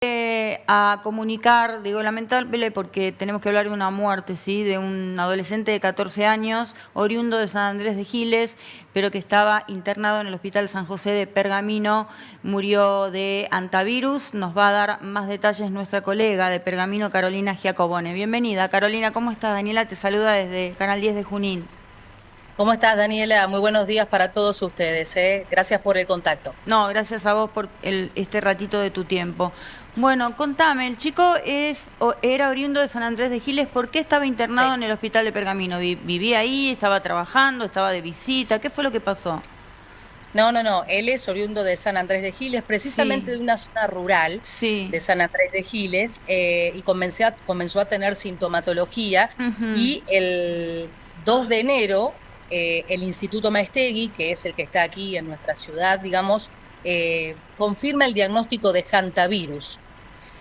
A comunicar, digo lamentable porque tenemos que hablar de una muerte, ¿sí? De un adolescente de 14 años, oriundo de San Andrés de Giles, pero que estaba internado en el Hospital San José de Pergamino, murió de antivirus. Nos va a dar más detalles nuestra colega de Pergamino, Carolina Giacobone. Bienvenida, Carolina, ¿cómo estás? Daniela te saluda desde Canal 10 de Junín. ¿Cómo estás, Daniela? Muy buenos días para todos ustedes, ¿eh? Gracias por el contacto. No, gracias a vos por este ratito de tu tiempo. Bueno, contame, el chico era oriundo de San Andrés de Giles. ¿Por qué estaba internado Sí. en el hospital de Pergamino? ¿Vivía ahí? ¿Estaba trabajando? ¿Estaba de visita? ¿Qué fue lo que pasó? No. Él es oriundo de San Andrés de Giles, Sí, precisamente de una zona rural sí. de San Andrés de Giles, y comenzó a tener sintomatología. Ujú. Y el 2 de enero, el Instituto Maestegui, que es el que está aquí en nuestra ciudad, digamos, confirma el diagnóstico de hantavirus.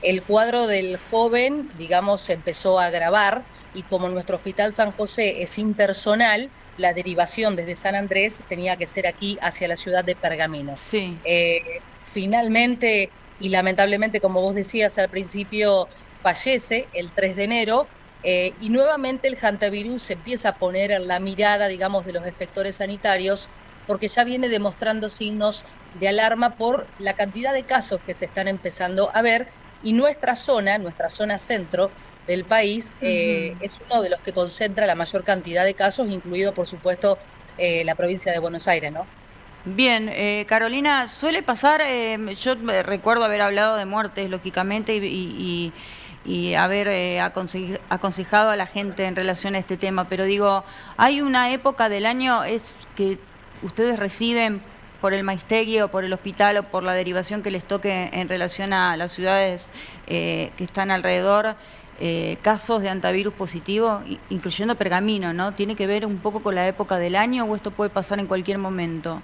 El cuadro del joven, digamos, se empezó a agravar, y como nuestro Hospital San José es impersonal, la derivación desde San Andrés tenía que ser aquí hacia la ciudad de Pergamino. Sí, Eh, Finalmente y lamentablemente, como vos decías al principio, fallece el 3 de enero. Y nuevamente el hantavirus se empieza a poner en la mirada, digamos, de los efectores sanitarios, porque ya viene demostrando signos de alarma por la cantidad de casos que se están empezando a ver. Y nuestra zona centro del país, es uno de los que concentra la mayor cantidad de casos, incluido, por supuesto, la provincia de Buenos Aires, ¿no? bien, Carolina, suele pasar, yo me recuerdo haber hablado de muertes, lógicamente, y haber aconsejado a la gente en relación a este tema, pero digo, hay una época del año es que ustedes reciben por el Maistegui o por el hospital o por la derivación que les toque en relación a las ciudades que están alrededor, casos de antivirus positivo, incluyendo Pergamino, ¿no? ¿Tiene que ver un poco con la época del año o esto puede pasar en cualquier momento?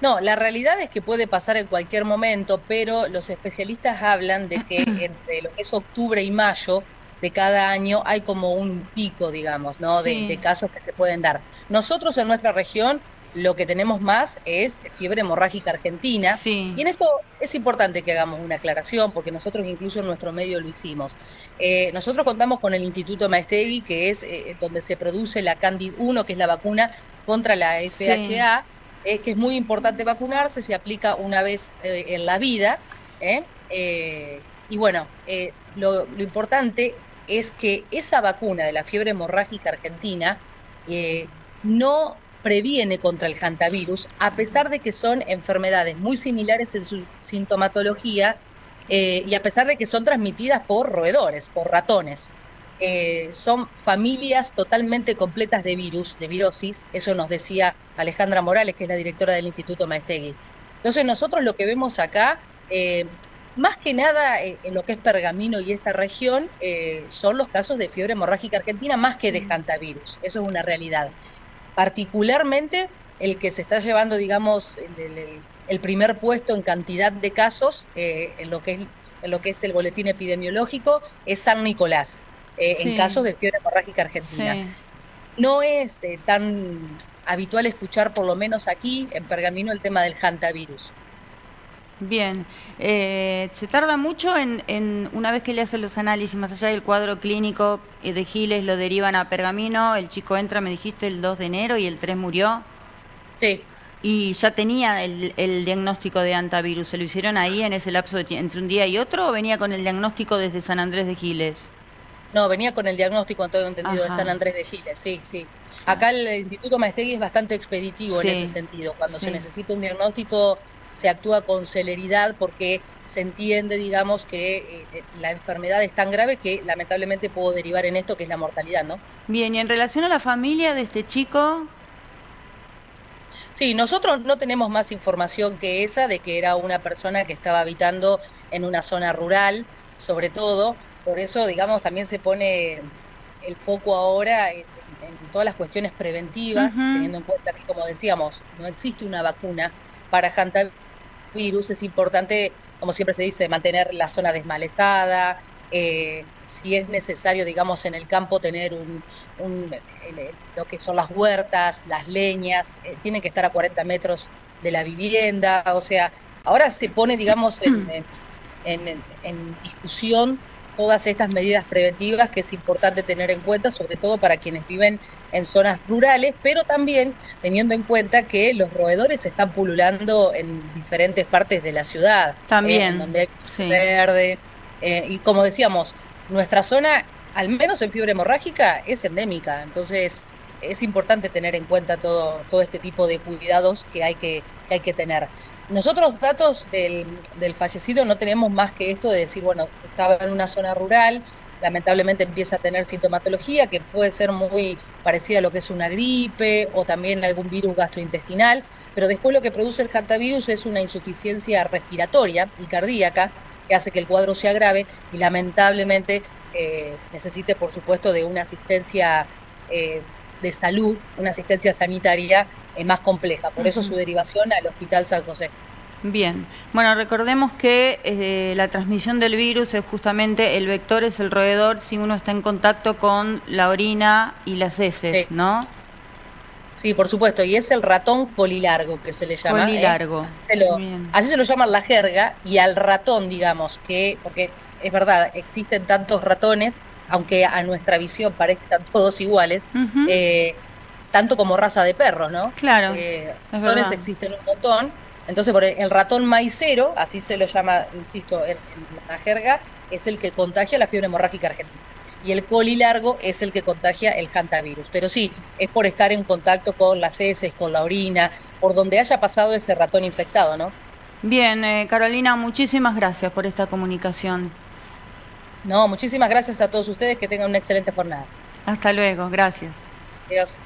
No, la realidad es que puede pasar en cualquier momento, pero los especialistas hablan de que entre lo que es octubre y mayo de cada año hay como un pico, digamos, ¿no? De Sí, casos que se pueden dar. Nosotros en nuestra región lo que tenemos más es fiebre hemorrágica argentina. sí, Y en esto es importante que hagamos una aclaración, porque nosotros incluso en nuestro medio lo hicimos. Nosotros contamos con el Instituto Maestegui, que es donde se produce la Candid 1, que es la vacuna contra la sí, FHA, que es muy importante vacunarse. Se aplica una vez en la vida. Y bueno, lo importante es que esa vacuna de la fiebre hemorrágica argentina no previene contra el hantavirus, a pesar de que son enfermedades muy similares en su sintomatología, y a pesar de que son transmitidas por roedores, por ratones. Son familias totalmente completas de virus, de virosis. Eso nos decía Alejandra Morales, que es la directora del Instituto Maestegui. Entonces, nosotros lo que vemos acá, más que nada en lo que es Pergamino y esta región, son los casos de fiebre hemorrágica argentina más que de hantavirus. Eso es una realidad. Particularmente el que se está llevando, digamos, el primer puesto en cantidad de casos, en lo que es el boletín epidemiológico, es San Nicolás, en sí, casos de fiebre hemorrágica argentina. sí. No es tan habitual escuchar, por lo menos aquí en Pergamino, el tema del hantavirus. Bien. ¿Se tarda mucho una vez que le hacen los análisis, más allá del cuadro clínico de Giles, lo derivan a Pergamino? El chico entra, me dijiste, el 2 de enero y el 3 murió. Sí. ¿Y ya tenía el diagnóstico de antivirus? ¿Se lo hicieron ahí en ese lapso entre un día y otro o venía con el diagnóstico desde San Andrés de Giles? No, venía con el diagnóstico, en todo entendido, de San Ajá, Andrés de Giles, sí, sí. ya. Acá el Instituto Maestegui es bastante expeditivo en ese Sí, sentido. Cuando se sí. necesita un diagnóstico, se actúa con celeridad, porque se entiende, digamos, que la enfermedad es tan grave que lamentablemente puede derivar en esto, que es la mortalidad, ¿no? Bien, y en relación a la familia de este chico, Sí, nosotros no tenemos más información que esa, de que era una persona que estaba habitando en una zona rural, sobre todo. Por eso, digamos, también se pone el foco ahora en todas las cuestiones preventivas, ujú, teniendo en cuenta que, como decíamos, no existe una vacuna para hantavirus. Es importante, como siempre se dice, mantener la zona desmalezada. Si es necesario, digamos, en el campo tener lo que son las huertas, las leñas, tienen que estar a 40 metros de la vivienda. O sea, ahora se pone, digamos, en discusión todas estas medidas preventivas que es importante tener en cuenta, sobre todo para quienes viven en zonas rurales, pero también teniendo en cuenta que los roedores están pululando en diferentes partes de la ciudad, También, en donde hay sí. verde, y como decíamos, nuestra zona, al menos en fiebre hemorrágica, es endémica, entonces es importante tener en cuenta todo este tipo de cuidados que hay que tener. Nosotros datos del fallecido no tenemos más que esto de decir, bueno, estaba en una zona rural, lamentablemente empieza a tener sintomatología que puede ser muy parecida a lo que es una gripe o también algún virus gastrointestinal, pero después lo que produce el hantavirus es una insuficiencia respiratoria y cardíaca que hace que el cuadro se agrave y lamentablemente necesite, por supuesto, de una asistencia de salud, una asistencia sanitaria más compleja. Por eso su derivación al Hospital San José. Bien, bueno, recordemos que la transmisión del virus es justamente, el vector es el roedor si uno está en contacto con la orina y las heces, Sí. ¿no? Sí, por supuesto, y es el ratón colilargo que se le llama, Colilargo. Bien. así se lo llama en la jerga, y al ratón, digamos, porque es verdad, existen tantos ratones, aunque a nuestra visión parezcan todos iguales, Ujú. tanto como raza de perros, ¿no? Claro, es Ratones verdad. existen un montón, entonces el ratón maicero, así se lo llama, insisto, en la jerga, es el que contagia la fiebre hemorrágica argentina. Y el colilargo es el que contagia el hantavirus. Pero sí, es por estar en contacto con las heces, con la orina, por donde haya pasado ese ratón infectado, ¿no? Bien, Carolina, muchísimas gracias por esta comunicación. No, muchísimas gracias a todos ustedes, que tengan una excelente jornada. Hasta luego, gracias. Adiós.